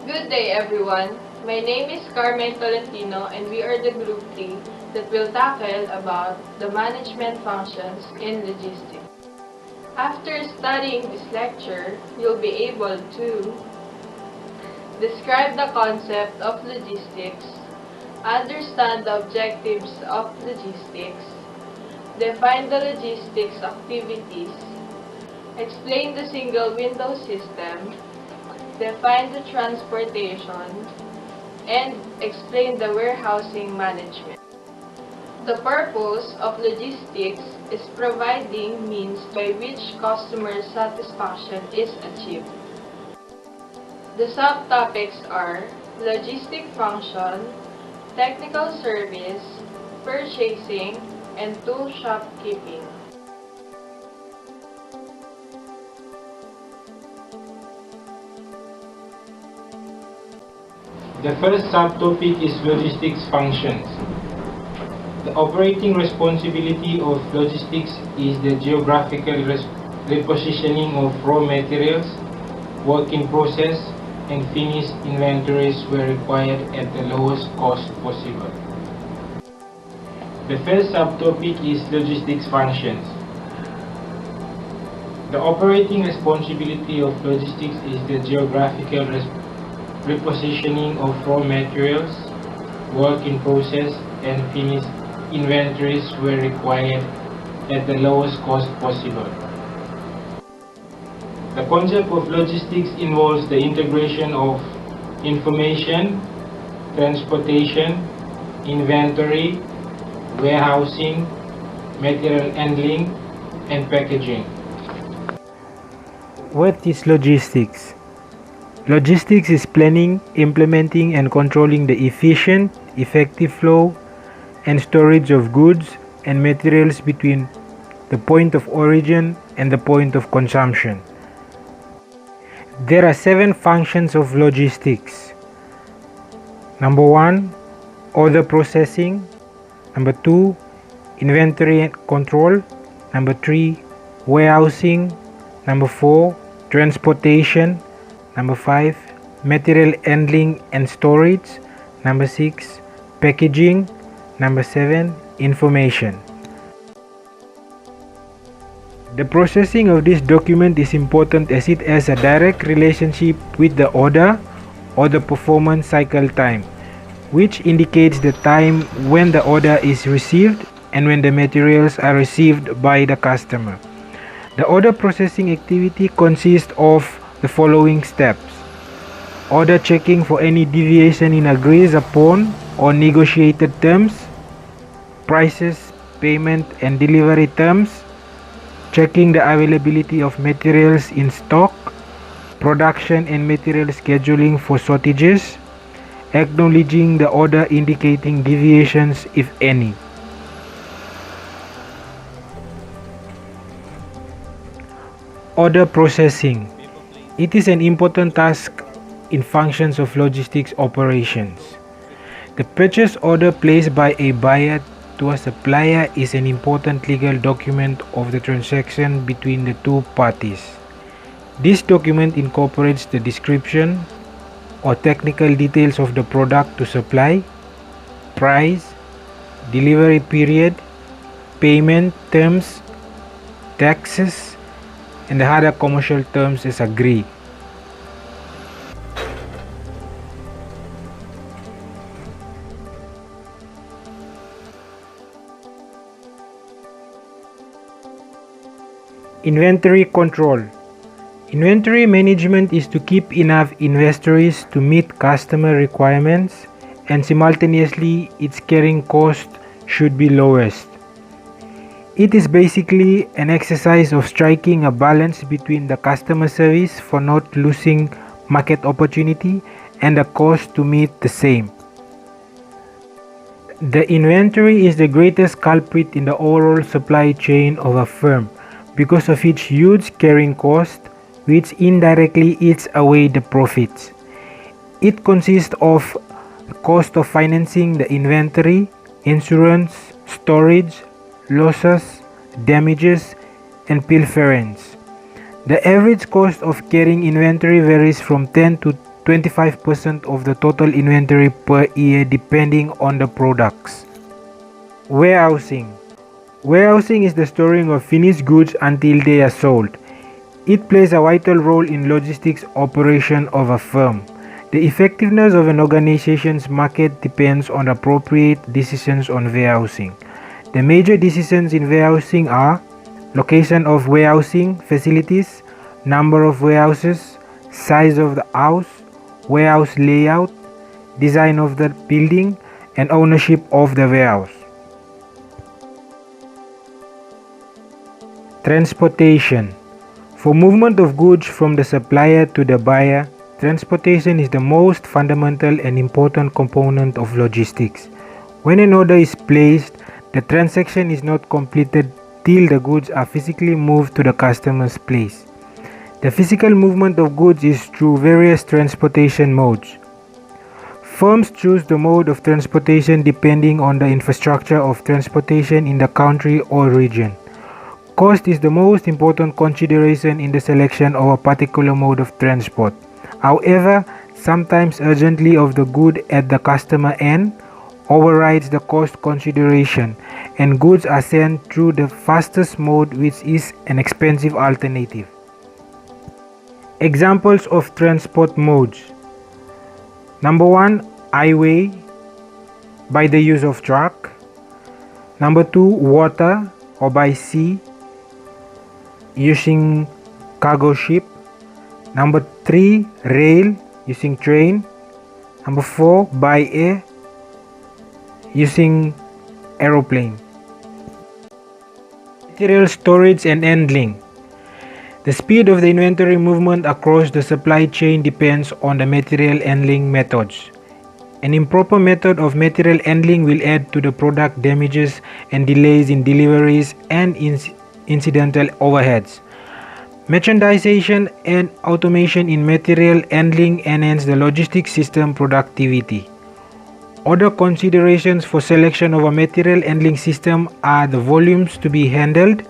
Good day, everyone. My name is Carmen Tolentino, and we are the Group 3 that will tackle about the management functions in logistics. After studying this lecture, you'll be able to describe the concept of logistics, understand the objectives of logistics, define the logistics activities, explain the single window system, define the transportation, and explain the warehousing management. The purpose of logistics is providing means by which customer satisfaction is achieved. The subtopics are logistic function, technical service, purchasing, and tool shopkeeping. The first subtopic is logistics functions. The operating responsibility of logistics is the geographical repositioning of raw materials, work in process, and finished inventories where required at the lowest cost possible. The first subtopic is logistics functions. The operating responsibility of logistics is the geographical repositioning of raw materials, work in process, and finished inventories where required at the lowest cost possible. The concept of logistics involves the integration of information, transportation, inventory, warehousing, material handling, and packaging. What is logistics? Logistics is planning, implementing, and controlling the efficient, effective flow and storage of goods and materials between the point of origin and the point of consumption. There are 7 functions of logistics. Number 1, order processing. Number 2, inventory control. Number 3, warehousing. Number 4, transportation. Number 5, material handling and storage. Number 6, packaging. Number 7, information. The processing of this document is important as it has a direct relationship with the order or the performance cycle time, which indicates the time when the order is received and when the materials are received by the customer. The order processing activity consists of the following steps: order checking for any deviation in agreed upon or negotiated terms, prices, payment and delivery terms, checking the availability of materials in stock, production and material scheduling for shortages, acknowledging the order indicating deviations if any. Order processing. It is an important task in functions of logistics operations. The purchase order placed by a buyer to a supplier is an important legal document of the transaction between the two parties. This document incorporates the description or technical details of the product to supply, price, delivery period, payment terms, taxes, and the other commercial terms as agreed. Inventory control. Inventory management is to keep enough inventories to meet customer requirements, and simultaneously its carrying cost should be lowest. It is basically an exercise of striking a balance between the customer service for not losing market opportunity and the cost to meet the same. The inventory is the greatest culprit in the overall supply chain of a firm because of its huge carrying cost, which indirectly eats away the profits. It consists of the cost of financing the inventory, insurance, storage, losses, damages, and pilferings. The average cost of carrying inventory varies from 10 to 25% of the total inventory per year depending on the products. Warehousing. Warehousing is the storing of finished goods until they are sold. It plays a vital role in logistics operation of a firm. The effectiveness of an organization's market depends on appropriate decisions on warehousing. The major decisions in warehousing are location of warehousing facilities, number of warehouses, size of the house, warehouse layout, design of the building, and ownership of the warehouse. Transportation. For movement of goods from the supplier to the buyer, transportation is the most fundamental and important component of logistics. When an order is placed, the transaction is not completed till the goods are physically moved to the customer's place. The physical movement of goods is through various transportation modes. Firms choose the mode of transportation depending on the infrastructure of transportation in the country or region. Cost is the most important consideration in the selection of a particular mode of transport. However, sometimes urgency of the good at the customer end overrides the cost consideration, and goods are sent through the fastest mode, which is an expensive alternative. Examples of transport modes. Number 1, highway by the use of truck. Number 2, water or by sea using cargo ship. Number 3, rail using train. Number 4, by air using aeroplane. Material storage and handling. The speed of the inventory movement across the supply chain depends on the material handling methods. An improper method of material handling will add to the product damages and delays in deliveries and incidental overheads. Mechanization and automation in material handling enhance the logistics system productivity. Other considerations for selection of a material handling system are the volumes to be handled,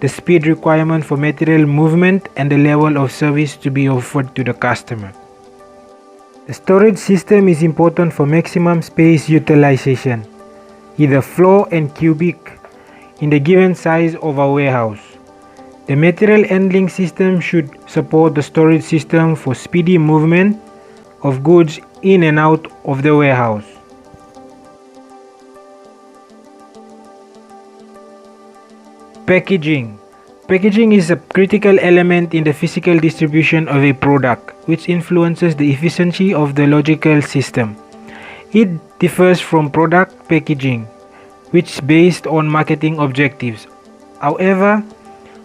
the speed requirement for material movement, and the level of service to be offered to the customer. The storage system is important for maximum space utilization, either floor and cubic, in the given size of a warehouse. The material handling system should support the storage system for speedy movement of goods in and out of the warehouse. Packaging. Packaging is a critical element in the physical distribution of a product, which influences the efficiency of the logistical system. It differs from product packaging, which is based on marketing objectives. However,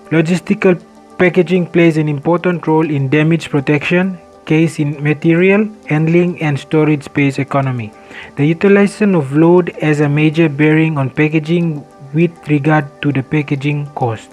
logistical packaging plays an important role in damage protection, case in material handling, and storage space economy. The utilization of load has a major bearing on packaging with regard to the packaging cost.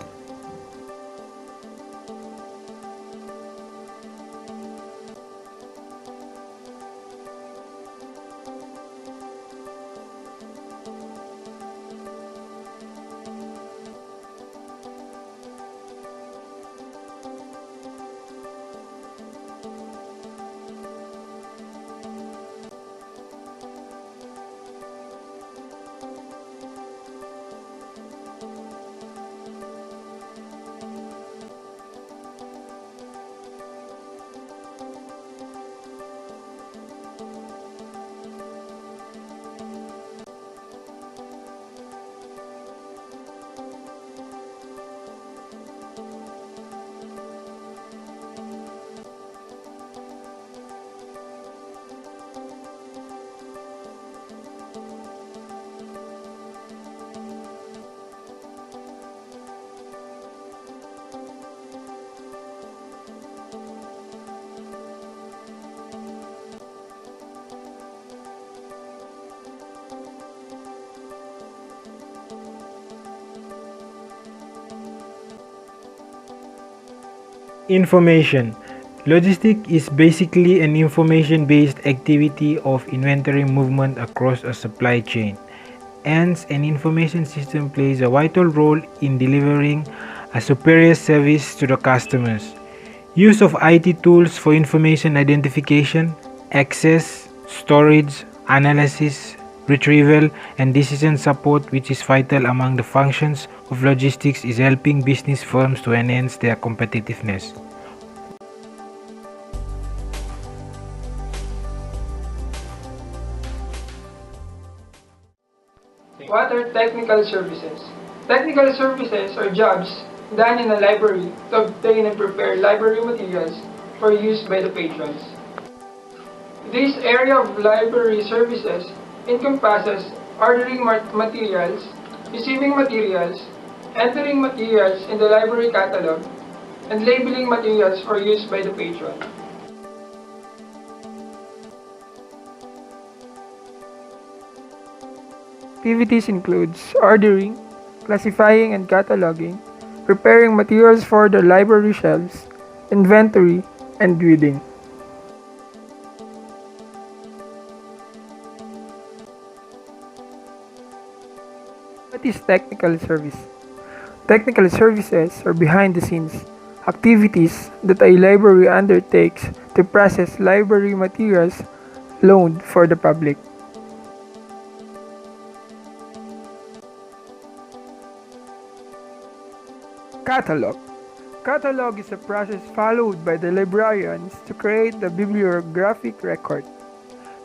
Information. Logistics is basically an information-based activity of inventory movement across a supply chain. Hence, an information system plays a vital role in delivering a superior service to the customers. Use of IT tools for information identification, access, storage, analysis, retrieval, and decision support, which is vital among the functions of logistics, is helping business firms to enhance their competitiveness. What are technical services? Technical services are jobs done in a library to obtain and prepare library materials for use by the patrons. This area of library services encompasses ordering materials, receiving materials, entering materials in the library catalog, and labeling materials for use by the patron. Activities includes ordering, classifying and cataloging, preparing materials for the library shelves, inventory, and reading. What is technical service? Technical services are behind the scenes activities that a library undertakes to process library materials loaned for the public. Catalog. Catalog is a process followed by the librarians to create the bibliographic record.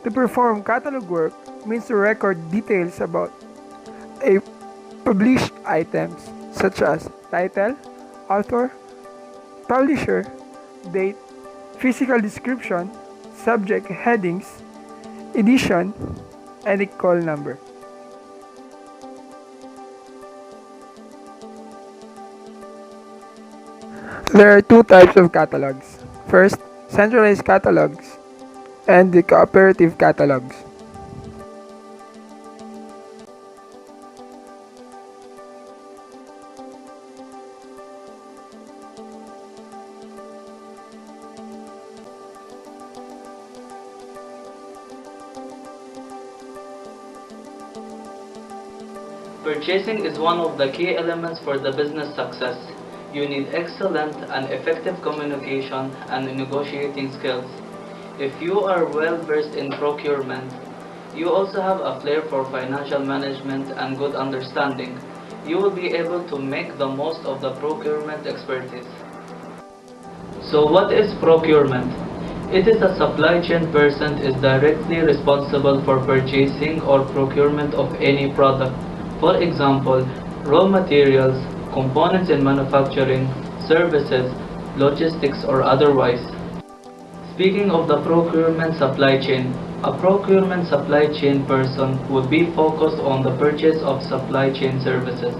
To perform catalog work means to record details about a published items such as title, author, publisher, date, physical description, subject headings, edition, and a call number. There are two types of catalogs. First, centralized catalogs and the cooperative catalogs. Purchasing is one of the key elements for the business success. You need excellent and effective communication and negotiating skills. If you are well versed in procurement, you also have a flair for financial management and good understanding. You will be able to make the most of the procurement expertise. So what is procurement? It is a supply chain person is directly responsible for purchasing or procurement of any product. For example, raw materials, components in manufacturing, services, logistics or otherwise. Speaking of the procurement supply chain, a procurement supply chain person would be focused on the purchase of supply chain services.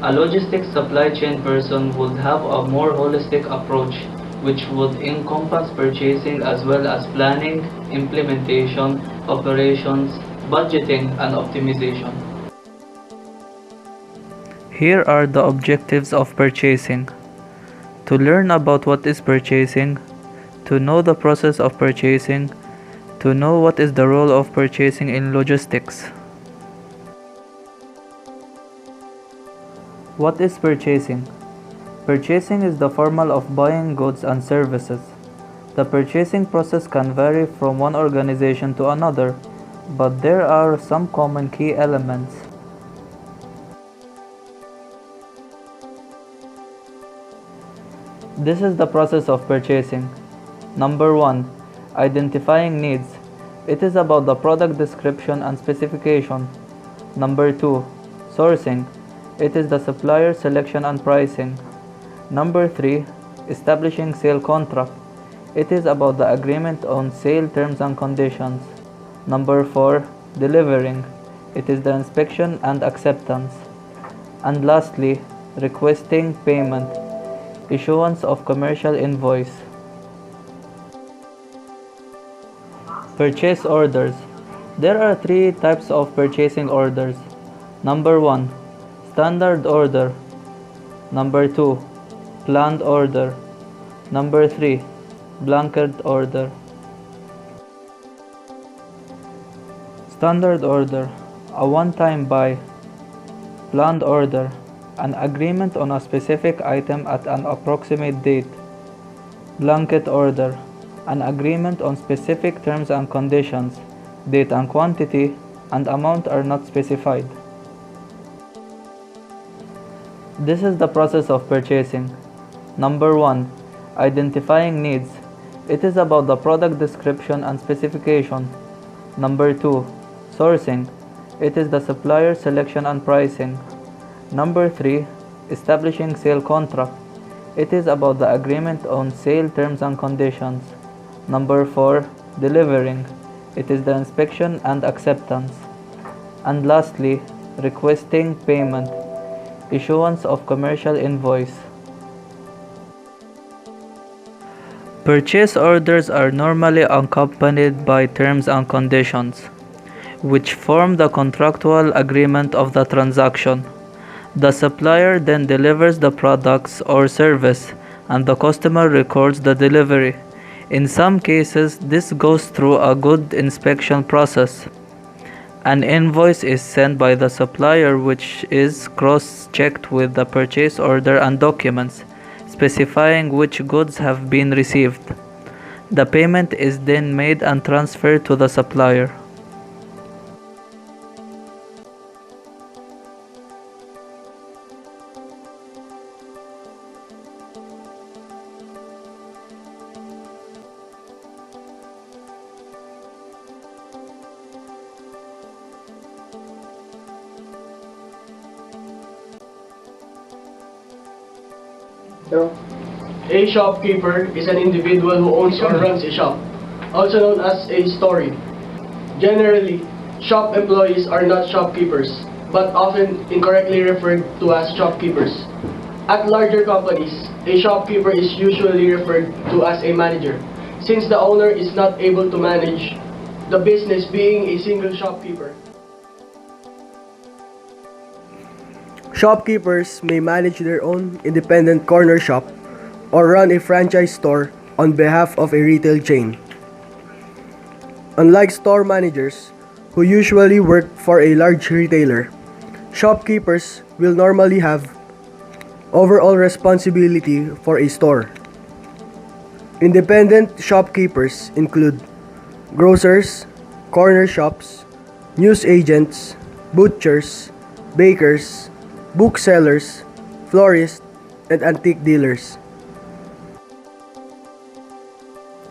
A logistics supply chain person would have a more holistic approach, which would encompass purchasing as well as planning, implementation, operations, budgeting, and optimization. Here are the objectives of purchasing. To learn about what is purchasing, to know the process of purchasing, to know what is the role of purchasing in logistics. What is purchasing? Purchasing is the formula of buying goods and services. The purchasing process can vary from one organization to another, but there are some common key elements. This is the process of purchasing. Number 1. Identifying needs. It is about the product description and specification. Number 2. Sourcing. It is the supplier selection and pricing. Number 3. Establishing sale contract. It is about the agreement on sale terms and conditions. Number 4. Delivering. It is the inspection and acceptance. And lastly, requesting payment. Issuance of commercial invoice. Purchase orders. There are 3 types of purchasing orders. Number 1. Standard order. Number 2. Planned order. Number 3. Blanket order. Standard order. A one-time buy. Planned order. An agreement on a specific item at an approximate date. Blanket order. an agreement on specific terms and conditions, date and quantity, and amount are not specified. This is the process of purchasing. Number 1. Identifying needs. It is about the product description and specification. Number 2. Sourcing. It is the supplier selection and pricing. Number 3. Establishing sale contract. It is about the agreement on sale terms and conditions. Number 4. Delivering. It is the inspection and acceptance. And lastly, requesting payment. Issuance of commercial invoice. Purchase orders are normally accompanied by terms and conditions, which form the contractual agreement of the transaction. The supplier then delivers the products or service, and the customer records the delivery. In some cases, this goes through a good inspection process. An invoice is sent by the supplier, which is cross-checked with the purchase order and documents, specifying which goods have been received. The payment is then made and transferred to the supplier. A shopkeeper is an individual who owns or runs a shop, also known as a store. Generally, shop employees are not shopkeepers, but often incorrectly referred to as shopkeepers. At larger companies, a shopkeeper is usually referred to as a manager, since the owner is not able to manage the business being a single shopkeeper. Shopkeepers may manage their own independent corner shop or run a franchise store on behalf of a retail chain. Unlike store managers, who usually work for a large retailer, shopkeepers will normally have overall responsibility for a store. Independent shopkeepers include grocers, corner shops, news agents, butchers, bakers, booksellers, florists, and antique dealers.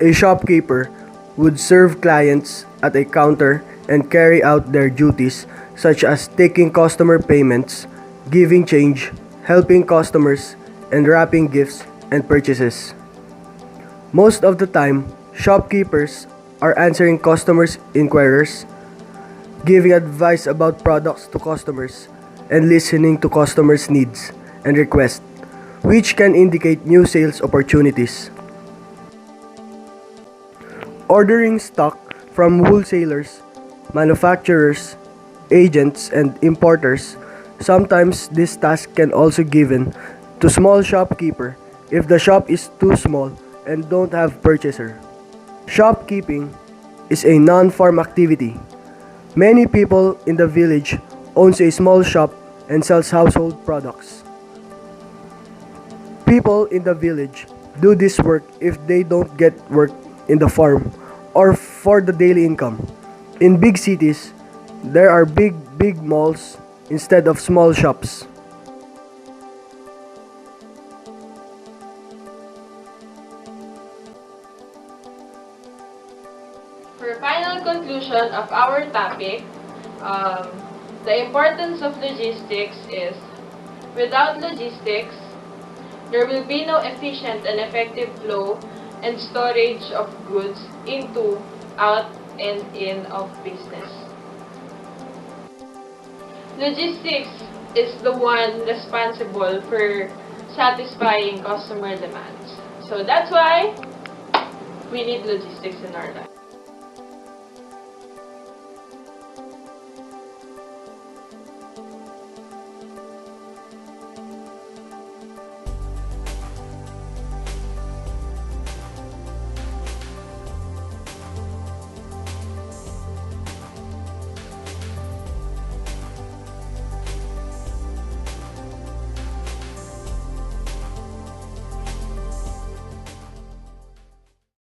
A shopkeeper would serve clients at a counter and carry out their duties such as taking customer payments, giving change, helping customers, and wrapping gifts and purchases. Most of the time, shopkeepers are answering customers' inquiries, giving advice about products to customers, and listening to customers' needs and requests, which can indicate new sales opportunities. Ordering stock from wholesalers, manufacturers, agents, and importers. Sometimes this task can also given to small shopkeeper if the shop is too small and don't have purchaser. Shopkeeping is a non-farm activity. Many people in the village owns a small shop and sells household products. People in the village do this work if they don't get work in the farm or for the daily income. In big cities, there are big malls instead of small shops. For final conclusion of our topic, the importance of logistics is, without logistics, there will be no efficient and effective flow and storage of goods into, out, and in of business. Logistics is the one responsible for satisfying customer demands. So that's why we need logistics in our life.